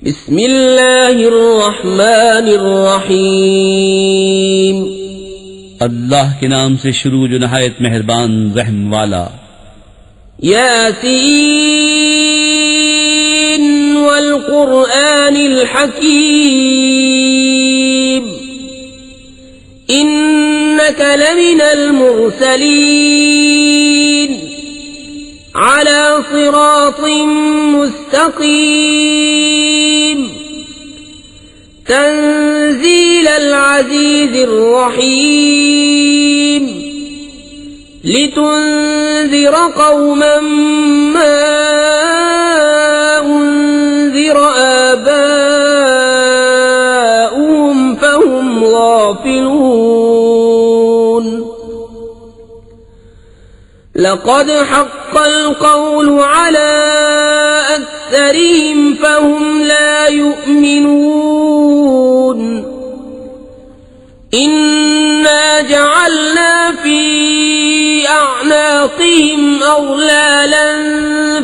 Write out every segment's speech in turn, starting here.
बिस्मिल्लाहिर्रहमानिर्रहीम। अल्लाह के नाम से शुरू जो नहायत मेहरबान रहम वाला। यासीन वल कुरआनिल हकीम इन्नका लमिनल मुरसलीन अला सिरातिम मुस्तकीम तंजीलल अज़ीज़िर रहीम लितुन्ज़िर क़ौमन मा उन्ज़िर आबाउहुम फ़हुम गाफ़िलून। लक़द हक़्क़ल क़ौलु अला अक्सरिहिम फ़हुम ला युमिनून। इन्ना जअलना फी अअनाक़िहिम अग़लालन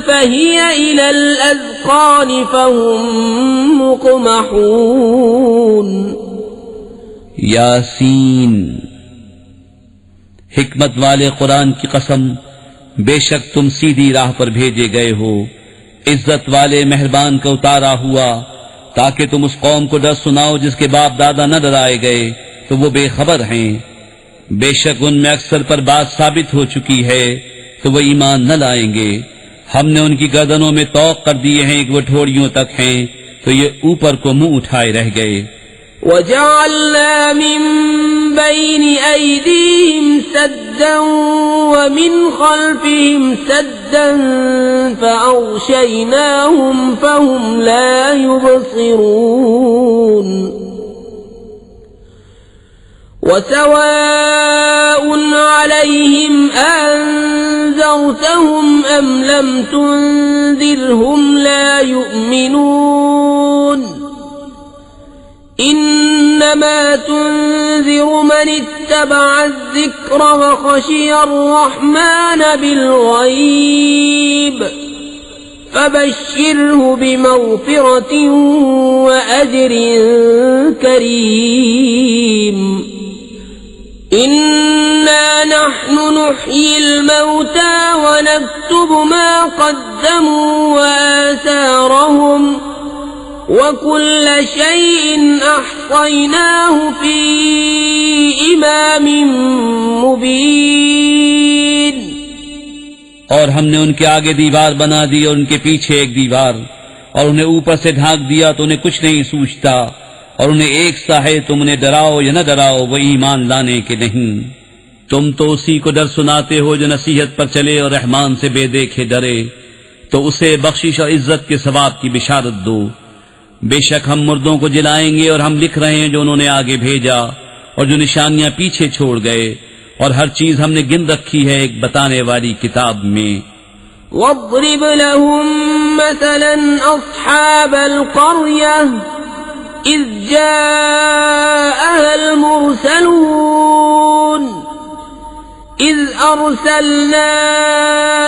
फ़हिय इलल अज़क़ान फ़हुम मुक़महून। यासीन, हिकमत वाले कुरान की कसम, बेशक तुम सीधी राह पर भेजे गए हो। इज्जत वाले मेहरबान का उतारा हुआ ताकि तुम उस कौम को डर सुनाओ जिसके बाप दादा न डराए गए तो वो बेखबर हैं। बेशक उनमें अक्सर पर बात साबित हो चुकी है तो वो ईमान न लाएंगे। हमने उनकी गर्दनों में तौक कर दिए हैं कि वो ठोड़ियों तक हैं तो ये ऊपर को मुंह उठाए रह गए। वजअलना मिन बैनि ऐदीहिम सद्दन व मिन खल्फिहिम सद्दन फअग़शयनाहुम फहुम ला युबसिरून। वसवाउन अलैहिम अअन्ज़रतहुम अम लम तुन्ज़िरहुम ला युमिनून। इन्नमा तुन्ज़िरु मन इत्तबअ अज़्ज़िक्र व ख़शिय अर्रहमान बिल्ग़ैब फबश्शिरहु बिमग़फ़िरतिन व अज्रिन करीम। इन्ना नहनु नुह्यिल मौता व नक्तुबु मा क़द्दमू व आसारहुम वकुल्ल शैइन अहसैनाहु फी इमामिन मुबीन। और हमने उनके आगे दीवार बना दी और उनके पीछे एक दीवार और उन्हें ऊपर से ढांक दिया तो उन्हें कुछ नहीं सूझता। और उन्हें एक सा है, तुम उन्हें डराओ या न डराओ वो ईमान लाने के नहीं। तुम तो उसी को डर सुनाते हो जो नसीहत पर चले और रहमान से बेदेखे डरे, तो उसे बख्शिश और इज्जत के सवाब की बिशारत दो। बेशक हम मुर्दों को जिलाएंगे और हम लिख रहे हैं जो उन्होंने आगे भेजा और जो निशानियां पीछे छोड़ गए, और हर चीज हमने गिन रखी है एक बताने वाली किताब में। वद्रिब लहुम मसलन अस्हाबल क़र्यह इज़ जाअहल मुरसलून इज़ अर्सलना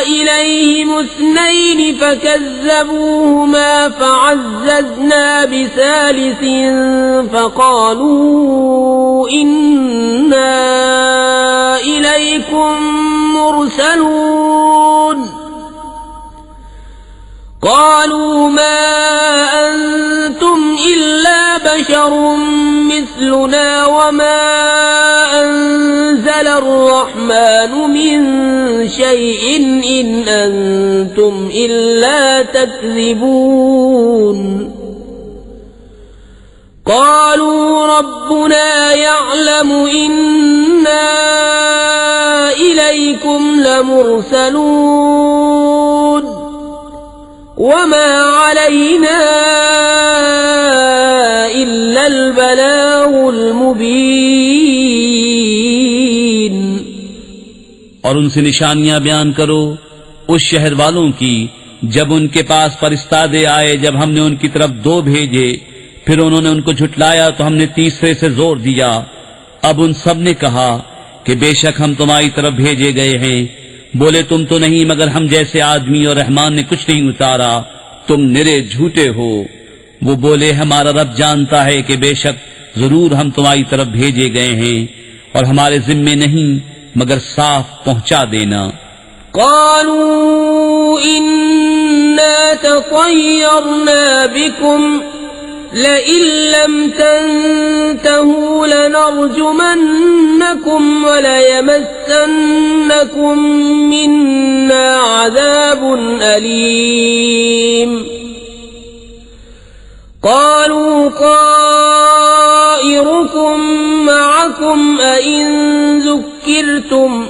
इलैहिम इस्नैन फकज़्ज़बूहुमा फअज़्ज़ज़ना बिसालिसिन फक़ालू इन्ना इलैकुम मुरसलून। क़ालू मा अंतुम इल्ला बशरुम मिस्लुना वमा अंज़ल अर्रहमानु मिन शैइन इन अंतुम इल्ला तक्ज़िबून। क़ालू रब्बुना यअलमु इन्ना इलैकुम लमुरसलून वमा अलैना इल्लल बलागुल मुबीन। और उनसे निशानियां बयान करो उस शहर वालों की जब उनके पास फरिश्तादे आए, जब हमने उनकी तरफ 2 भेजे, फिर उन्होंने उनको झुटलाया तो हमने तीसरे से जोर दिया। अब उन सब ने कहा कि बेशक हम तुम्हारी तरफ भेजे गए हैं। बोले तुम तो नहीं मगर हम जैसे आदमी, और रहमान ने कुछ नहीं उतारा, तुम निरे झूठे हो। वो बोले, हमारा रब जानता है कि बेशक जरूर हम तुम्हारी तरफ भेजे गए हैं और हमारे जिम्मे नहीं मगर साफ पहुंचा देना। قالوا إنا تطيرنا بكم لئن لم تنتهوا لنرجمنكم وليمسنكم منا عذاب أليم قالوا طائركم معكم أئن ذكرتم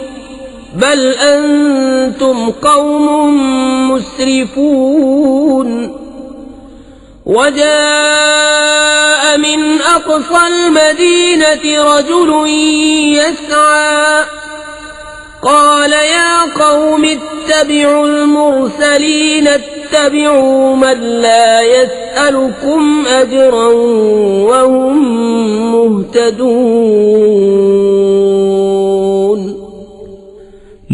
بل أنتم قوم مسرفون وجاء من أقصى المدينة رجل يسعى قال يا قوم اتبعوا المرسلين اتبعوا من لا يسألكم أجرا وهم مهتدون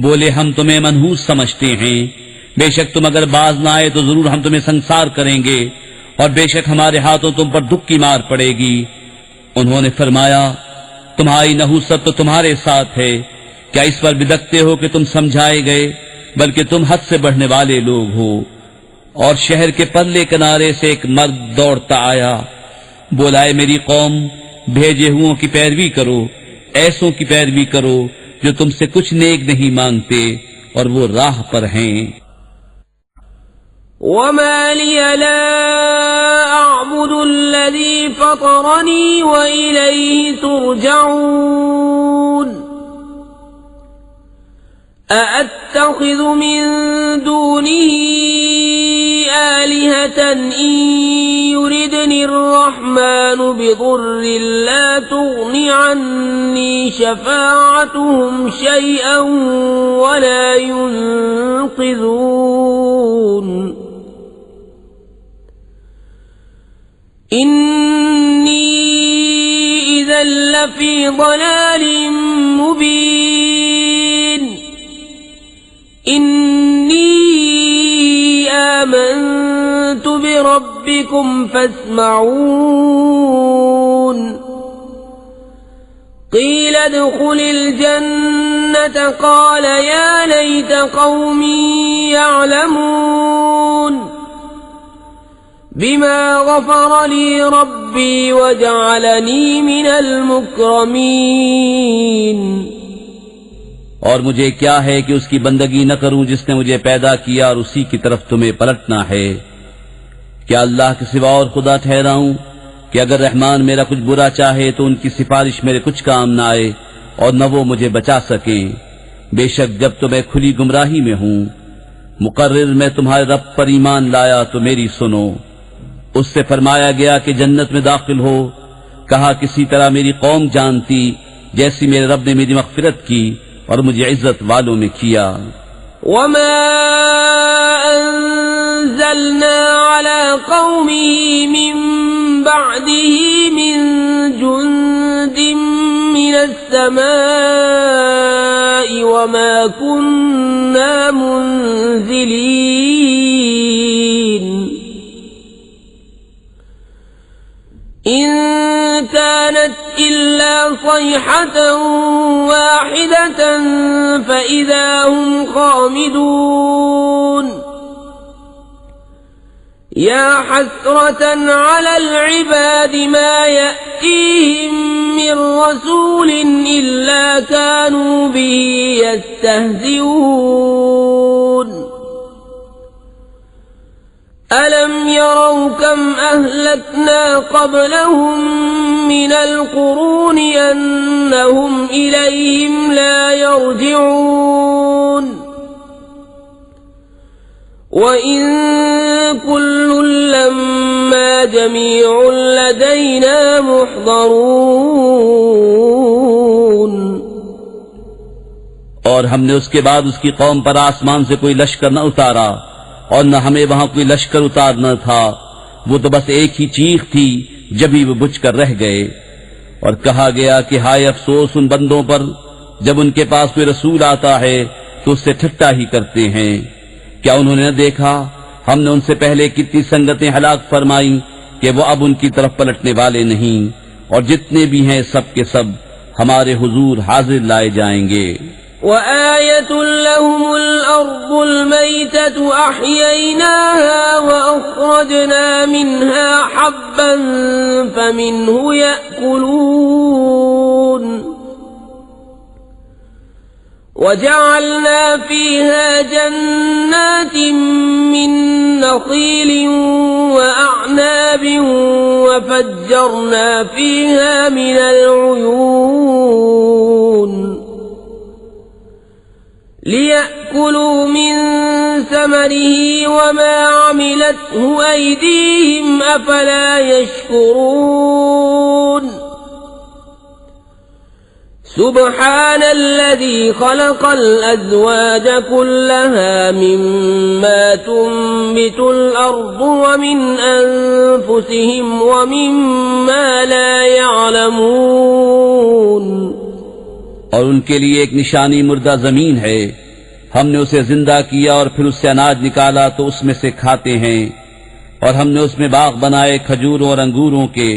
बोले, हम तुम्हें मनहूस समझते हैं, बेशक तुम अगर बाज ना आए तो जरूर हम तुम्हें संसार करेंगे और बेशक हमारे हाथों तुम पर दुख की मार पड़ेगी। उन्होंने फरमाया, तुम्हारी नहूसत तो तुम्हारे साथ है, क्या इस पर बिदकते हो कि तुम समझाए गए, बल्कि तुम हद से बढ़ने वाले लोग हो। और शहर के परले किनारे से एक मर्द दौड़ता आया, बोला, मेरी कौम, भेजे हुओं की पैरवी करो, ऐसों की पैरवी करो जो तुमसे कुछ नेक नहीं मांगते और वो राह पर हैं। وما لي لا أعبد الذي فطرني وإليه ترجعون أأتخذ من دونه آلهة إن يردني الرحمن بضر لا تغن عني شفاعتهم شيئا ولا ينقذون إني إذا لفي ضلال مبين إني آمنت بربكم فاسمعون قيل ادخل الجنة قال يا ليت قومي يعلمون بما غفر لي ربي وجعلني من المكرمين और मुझे क्या है कि उसकी बंदगी न करूं जिसने मुझे पैदा किया और उसी की तरफ तुम्हें पलटना है। क्या अल्लाह के सिवा और खुदा ठहराऊं कि अगर रहमान मेरा कुछ बुरा चाहे तो उनकी सिफारिश मेरे कुछ काम न आए और न वो मुझे बचा सकें। बेशक जब तो मैं खुली गुमराही में हूं। मुकर्रिर मैं तुम्हारे रब पर ईमान लाया तो मेरी सुनो। उससे फरमाया गया कि जन्नत में दाखिल हो। कहा, किसी तरह मेरी कौम जानती जैसी मेरे रब ने मेरी मग़फ़िरत की और मुझे इज्जत वालों में किया। वमा अंज़लना अला क़ौमिही मिन बअदिही मिन जुंदिन मिनस समाई वमा कुन्ना मुंज़िलीन إن كانت إلا صيحة واحدة فإذا هم خامدون يا حسرة على العباد ما يأتيهم من رسول إلا كانوا به يستهزئون ألم يروا كم أهلكنا قبلهم من القرون أنهم إليهم لا يرجعون وإن كل لما جميع لدينا محضرون और हमने उसके बाद उसकी कौम पर आसमान से कोई लश्कर न उतारा और न हमें वहां कोई लश्कर उतारना था। वो तो बस एक ही चीख थी जब ही वो बुझ कर रह गए। और कहा गया कि हाय अफसोस उन बंदों पर जब उनके पास कोई रसूल आता है तो उससे ठट्टा ही करते हैं। क्या उन्होंने न देखा हमने उनसे पहले कितनी संगतें हलाक फरमाई कि वो अब उनकी तरफ पलटने वाले नहीं, और जितने भी हैं सब के सब हमारे हुजूर हाजिर लाए जाएंगे। وآية لهم الأرض الميتة أحييناها وأخرجنا منها حبا فمنه يأكلون وجعلنا فيها جنات من نخيل وأعناب وفجرنا فيها من العيون ليأكلوا من ثمره وما عملته أيديهم أفلا يشكرون سبحان الذي خلق الأزواج كلها مما تنبت الأرض ومن أنفسهم ومما لا يعلمون और उनके लिए एक निशानी मुर्दा जमीन है। हमने उसे जिंदा किया और फिर उससे अनाज निकाला तो उसमें से खाते हैं, और हमने उसमें बाग बनाए खजूरों और अंगूरों के,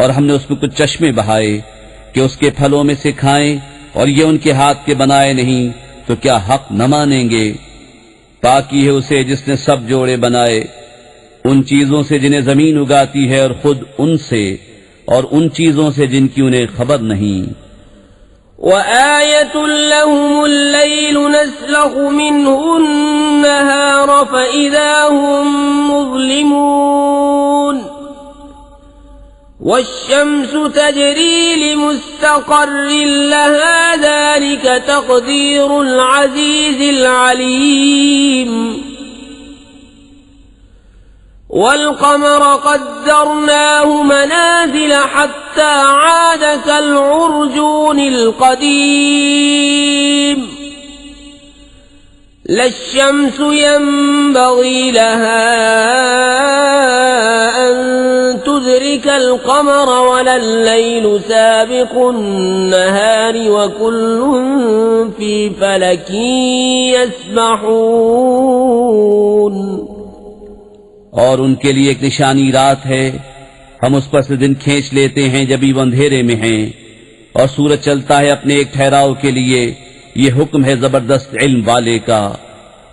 और हमने उसमें कुछ चश्मे बहाए कि उसके फलों में से खाएं, और ये उनके हाथ के बनाए नहीं तो क्या हक न मानेंगे। पाकी है उसे जिसने सब जोड़े बनाए, उन चीजों से जिन्हें जमीन उगाती है और खुद उनसे, और उन चीजों से जिनकी उन्हें खबर नहीं। وآية لهم الليل نسلخ منه النهار فإذا هم مظلمون والشمس تجري لمستقر لها ذلك تقدير العزيز العليم والقمر قدرناه منازل حتى عاد كالعرجون القديم لا الشمس ينبغي لها أن تدرك القمر ولا الليل سابق النهار وكل في فلك يسبحون और उनके लिए एक निशानी रात है, हम उस पर से दिन खींच लेते हैं जब वो अंधेरे में हैं, और सूरज चलता है अपने एक ठहराव के लिए। ये हुक्म है जबरदस्त इल्म वाले का।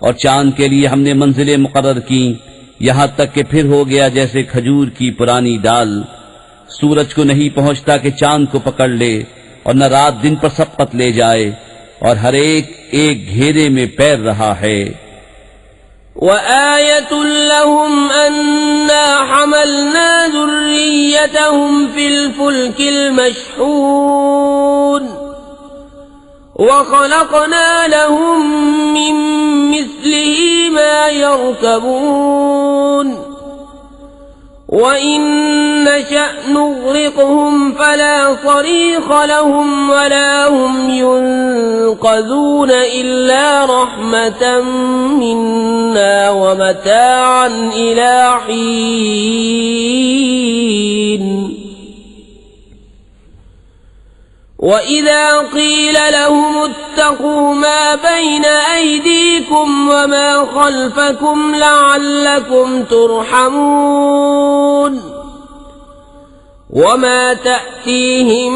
और चांद के लिए हमने मंजिलें मुकर्रर की, यहाँ तक कि फिर हो गया जैसे खजूर की पुरानी डाल। सूरज को नहीं पहुंचता कि चांद को पकड़ ले, और न रात दिन पर सबकत ले जाए, और हर एक एक घेरे में पैर रहा है। وآية لهم أنا حملنا ذريتهم في الفلك المشحون وخلقنا لهم من مثله ما يركبون وإن نشأ نغرقهم فلا صريخ لهم ولا هم ينقذون إلا رحمة منا ومتاعا إلى حين وإذا قيل لهم اتقوا ما بين أيديكم وما خلفكم لعلكم ترحمون وما تأتيهم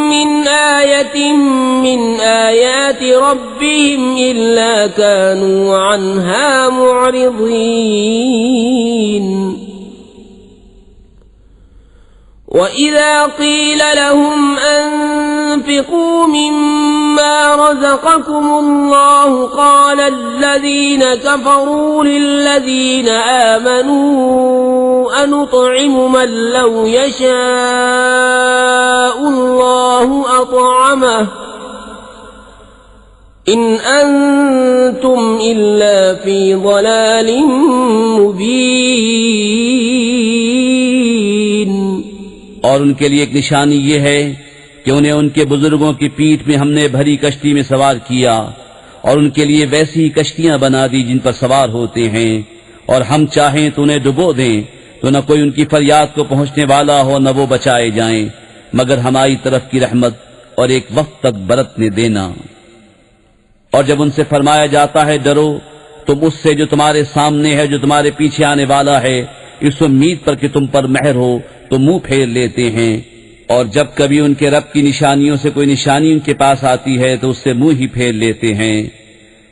من آية من آيات ربهم إلا كانوا عنها معرضين وإذا قيل لهم أنفقوا مما رزقكم الله قال الذين كفروا للذين آمنوا أنطعم من لو يشاء الله أطعمه إن أنتم إلا في ضلال مبين और उनके लिए एक निशानी ये है कि उन्हें उनके बुजुर्गों की पीठ में हमने भरी कश्ती में सवार किया, और उनके लिए वैसी ही कश्तियां बना दी जिन पर सवार होते हैं, और हम चाहें तो उन्हें डुबो दें तो न कोई उनकी फरियाद को पहुंचने वाला हो न वो बचाए जाएं, मगर हमारी तरफ की रहमत और एक वक्त तक बरतने देना। और जब उनसे फरमाया जाता है डरो तुम उससे जो तुम्हारे सामने है, जो तुम्हारे पीछे आने वाला है, इस उम्मीद पर कि तुम पर मेहर हो तो मुंह फेर लेते हैं। और जब कभी उनके रब की निशानियों से कोई निशानी उनके पास आती है तो उससे मुंह ही फेर लेते हैं।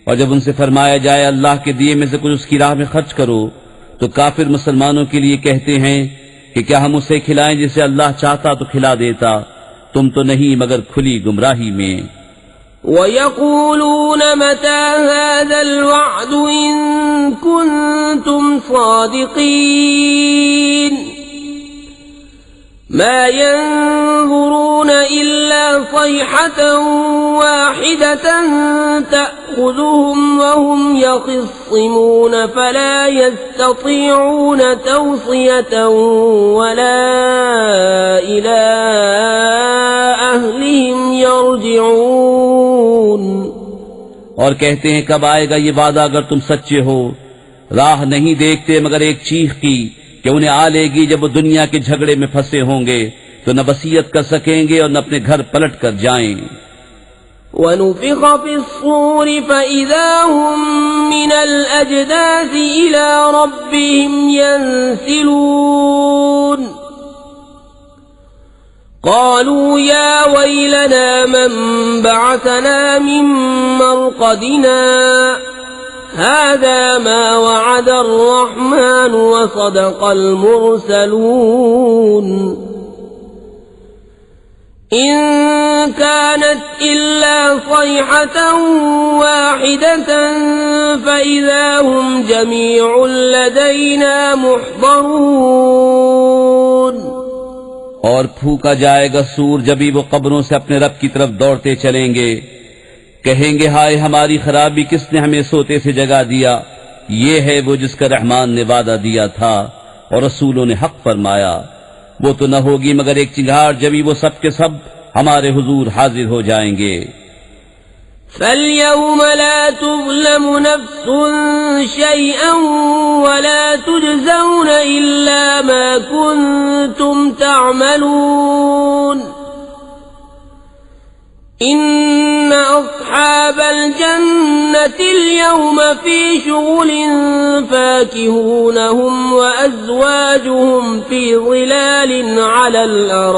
और जब उनसे फरमाया जाए अल्लाह के दिए में से कुछ उसकी राह में खर्च करो तो काफिर मुसलमानों के लिए कहते हैं कि क्या हम उसे खिलाएं जिसे अल्लाह चाहता तो खिला देता, तुम तो नहीं मगर खुली गुमराही में। وَيَقُولُونَ مَتَى هَذَا الْوَعْدُ إِن كُنتُمْ صَادِقِينَ مَا يَنظُرُونَ إِلَّا صَيْحَةً وَاحِدَةً تَأْخُذُهُمْ وَهُمْ يَخِصِّمُونَ فَلَا يَسْتَطِيعُونَ تَوْصِيَةً وَلَا إِلَى أَهْلِهِمْ يَرْجِعُونَ और कहते हैं कब आएगा ये वादा अगर तुम सच्चे हो। राह नहीं देखते मगर एक चीख की कि उन्हें आ लेगी जब वो दुनिया के झगड़े में फंसे होंगे तो न वसीयत कर सकेंगे और न अपने घर पलट कर जाएं। وَنُفِخَ فِي الصُّورِ فَإِذَا هُم مِّنَ الْأَجْدَاثِ إِلَى رَبِّهِمْ يَنسِلُونَ قالوا يا ويلنا من بعثنا من مرقدنا هذا ما وعد الرحمن وصدق المرسلون إن كانت إلا صيحة واحدة فإذا هم جميع لدينا محضرون और फूका जाएगा सूर जब भी वो कब्रों से अपने रब की तरफ दौड़ते चलेंगे। कहेंगे हाय हमारी खराबी, किसने हमें सोते से जगा दिया। ये है वो जिसका रहमान ने वादा दिया था और रसूलों ने हक फरमाया। वो तो न होगी मगर एक चिंगार जब भी वो सब के सब हमारे हुजूर हाजिर हो जाएंगे। فَالْيَوْمَ لَا تُظْلَمُ نَفْسٌ شَيْئًا وَلَا تُجْزَوْنَ إِلَّا مَا كُنتُمْ تَعْمَلُونَ إِنَّ أَصْحَابَ الْجَنَّةِ الْيَوْمَ فِي شُغُلٍ فَاكِهُونَ هُمْ وَأَزْوَاجُهُمْ فِي ظِلَالٍ عَلَى الْأَرَائِكِ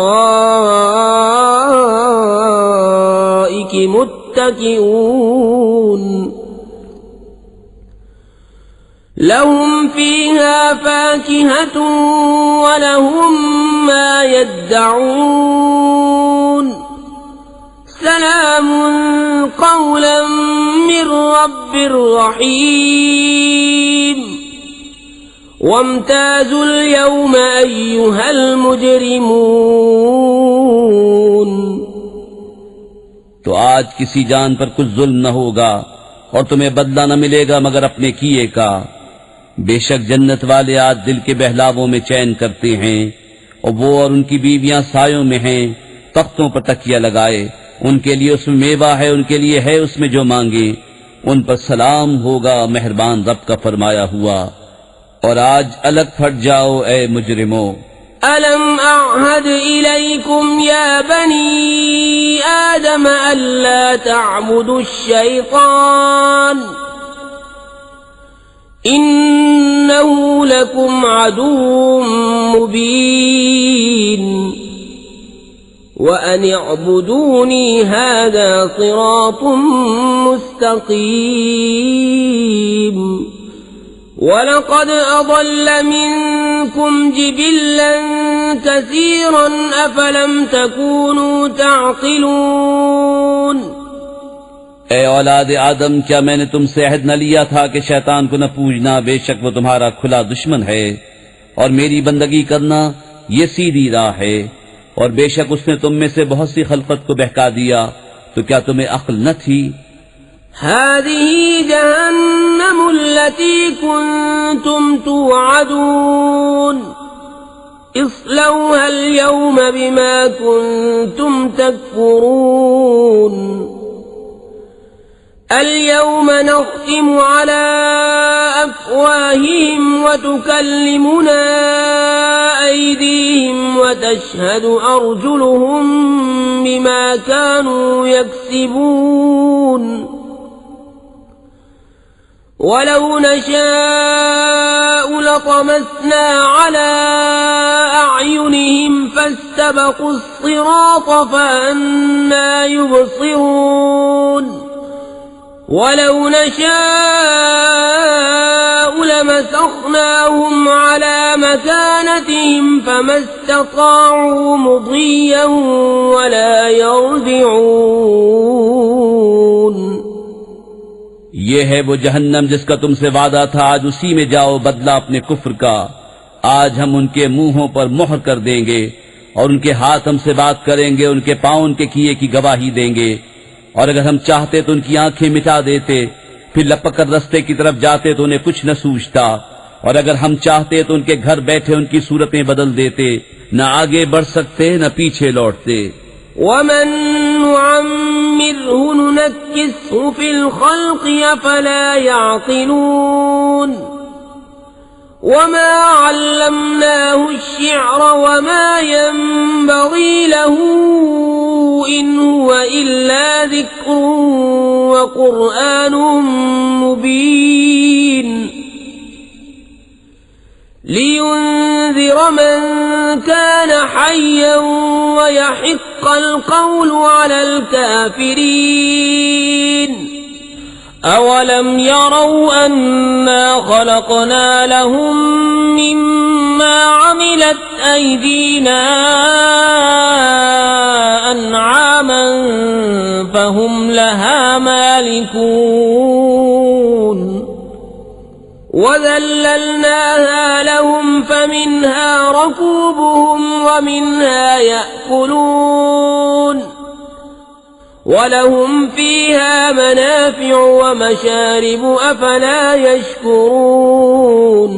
متكئون لهم فيها فاكهة ولهم ما يدعون سلام قولا من رب رحيم وامتازوا اليوم أيها المجرمون तो आज किसी जान पर कुछ जुल्म न होगा और तुम्हें बदला न मिलेगा मगर अपने किए का। बेशक जन्नत वाले आज दिल के बहलावों में चैन करते हैं और वो और उनकी बीवियां सायों में हैं, तख्तों पर तकिया लगाए। उनके लिए उसमें मेवा है, उनके लिए है उसमें जो मांगे। उन पर सलाम होगा मेहरबान रब का फरमाया हुआ। और आज अलग फट जाओ ए मुजरिमो। ألم أعهد إليكم يا بني آدم ألا تعبدوا الشيطان إنه لكم عدو مبين وأن اعبدوني هذا صراط مستقيم ولقد أضل منكم جبلا كثيرا أفلم تكونوا تعقلون ए औलाद आदम, क्या मैंने तुमसे अहद न लिया था कि शैतान को न पूजना, बेशक वो तुम्हारा खुला दुश्मन है और मेरी बंदगी करना ये सीधी राह है। और बेशक उसने तुम में से बहुत सी खलकत को बहका दिया, तो क्या तुम्हें अक्ल न थी। هذه جهنم التي كنتم توعدون اصلوها اليوم بما كنتم تكفرون اليوم نختم على أفواههم وتكلمنا أيديهم وتشهد أرجلهم بما كانوا يكسبون ولو نشاء لطمسنا على أعينهم فاستبقوا الصراط فأنى يبصرون ولو نشاء لمسخناهم على مكانتهم فما استطاعوا مضيا ولا يرجعون ये है वो जहन्नम जिसका तुमसे वादा था, आज उसी में जाओ, बदला अपने कुफ्र का। आज हम उनके मुंहों पर मोहर कर देंगे और उनके हाथ हमसे बात करेंगे, उनके पांव उनके किए की गवाही देंगे। और अगर हम चाहते तो उनकी आंखें मिटा देते, फिर लपक कर रस्ते की तरफ जाते तो उन्हें कुछ न सूझता। और अगर हम चाहते तो उनके घर बैठे उनकी सूरतें बदल देते, न आगे बढ़ सकते न पीछे लौटते। वमन नुअम्मिरहु नुनक्किसहु फिल खल्क़ि अफला यअक़िलून वमा अल्लमनाहु अश्शिअर वमा यंबग़ी लहु इन हुवा इल्ला ज़िक्रुन व क़ुरआनुम मुबीन लियुन्ज़िर मन कान हय्यन व यहिक़्क़ल क़ौलु अलल काफ़िरीन अवलम यरौ अन्ना ख़लक़ना लहुम मिम्मा अमिलत अयदीना अनआमन फहुम लहा मालिकून वज़ल्ललनाहा लहुम फमिन्हा रकूबुहुम वमिन्हा यअकुलून वलहुम फ़ीहा मनाफ़िअु वमशारिबु अफ़ला यशकुरून।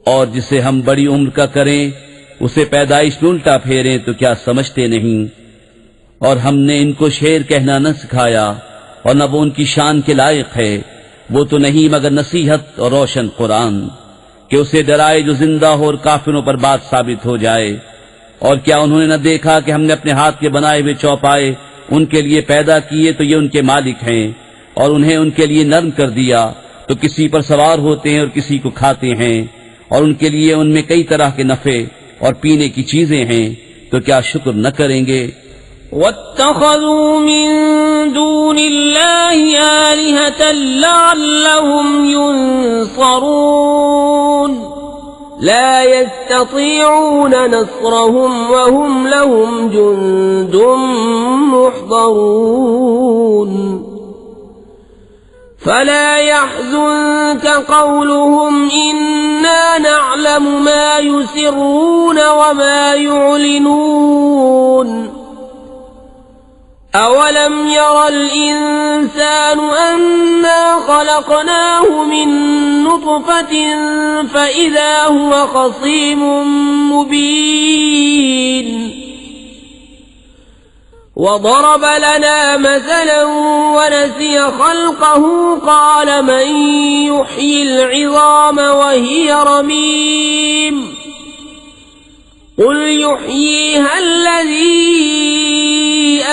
और जिसे हम बड़ी उम्र का करें, उसे पैदाइश में उल्टा फेरें तो क्या समझते नहीं। और हमने इनको शेर कहना न सिखाया और न वो उनकी शान के लायक है। वो तो नहीं मगर नसीहत और रोशन कुरान, कि उसे डराए जो जिंदा हो और काफिरों पर बात साबित हो जाए। और क्या उन्होंने न देखा कि हमने अपने हाथ के बनाए हुए चौपाए उनके लिए पैदा किए, तो ये उनके मालिक हैं। और उन्हें उनके लिए नर्म कर दिया, तो किसी पर सवार होते हैं और किसी को खाते हैं। और उनके लिए उनमें कई तरह के नफे और पीने की चीजें हैं, तो क्या शुक्र न करेंगे। वत्तखज़ू मिन दूनिल्लाहि आलिहतन लअल्लहुम युनसरून ला यस्ततीऊन नस्रहुम वहुम लहुम जुंदुम मुहज़रून फला यहज़ुनक क़ौलुहुम इन्ना नअलमु मा युसिर्रून वमा युअलिनून अवलम यरल इंसानु अन्ना खलक़नाहु मिन नुत्फ़तिन फ़इज़ा हुवा ख़सीमुम मुबीन वضرب लना मसलन वनसिय ख़ल्क़हु क़ाल मन युह्यिल इज़ाम वहिय रमीम क़ुल युह्यीहा अल्लज़ी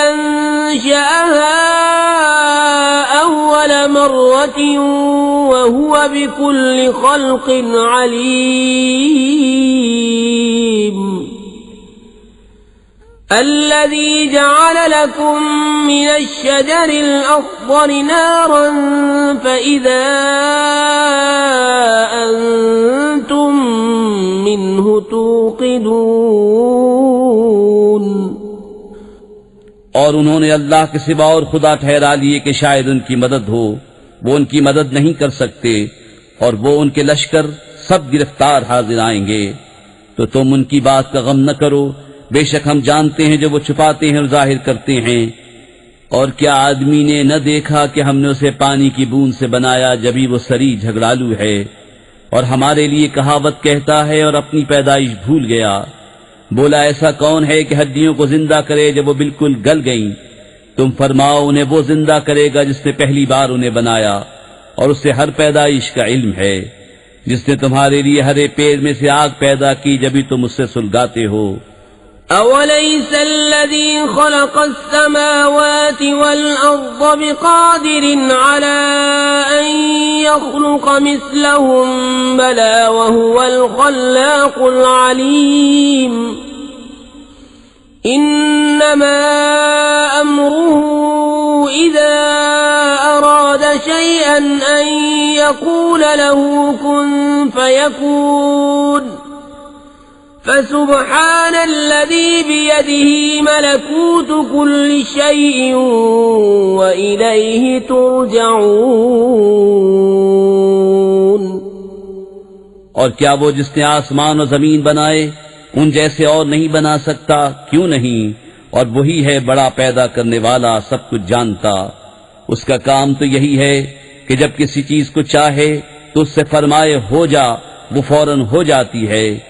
أنشأها أول مرة وهو بكل خلق عليم الذي جعل لكم من الشجر الأخضر نارا فإذا أنتم منه توقدون। और उन्होंने अल्लाह के सिवा और खुदा ठहरा लिए कि शायद उनकी मदद हो, वो उनकी मदद नहीं कर सकते। और वो उनके लश्कर सब गिरफ्तार हाजिर आएंगे। तो तुम उनकी बात का गम न करो, बेशक हम जानते हैं जो वो छुपाते हैं और जाहिर करते हैं। और क्या आदमी ने न देखा कि हमने उसे पानी की बूंद से बनाया, जभी वो सरी झगड़ालू है और हमारे लिए कहावत कहता है और अपनी पैदाइश भूल गया। बोला ऐसा कौन है कि हड्डियों को जिंदा करे जब वो बिल्कुल गल गईं। तुम फरमाओ उन्हें वो जिंदा करेगा जिसने पहली बार उन्हें बनाया, और उससे हर पैदाइश का इल्म है। जिसने तुम्हारे लिए हरे पेड़ में से आग पैदा की, जब भी तुम उससे सुलगाते हो। أوليس الذي خلق السماوات والأرض بقادر على أن يخلق مثلهم بلى وهو الخلاق العليم إنما أمره إذا أراد شيئا أن يقول له كن فيكون فسبحان الذي بيده ملكوت كل شيء وإليه ترجعون। और क्या वो जिसने आसमान और जमीन बनाए उन जैसे और नहीं बना सकता? क्यों नहीं? और वही है बड़ा पैदा करने वाला, सब कुछ जानता। उसका काम तो यही है कि जब किसी चीज को चाहे तो उससे फरमाए हो जा, वो फौरन हो जाती है।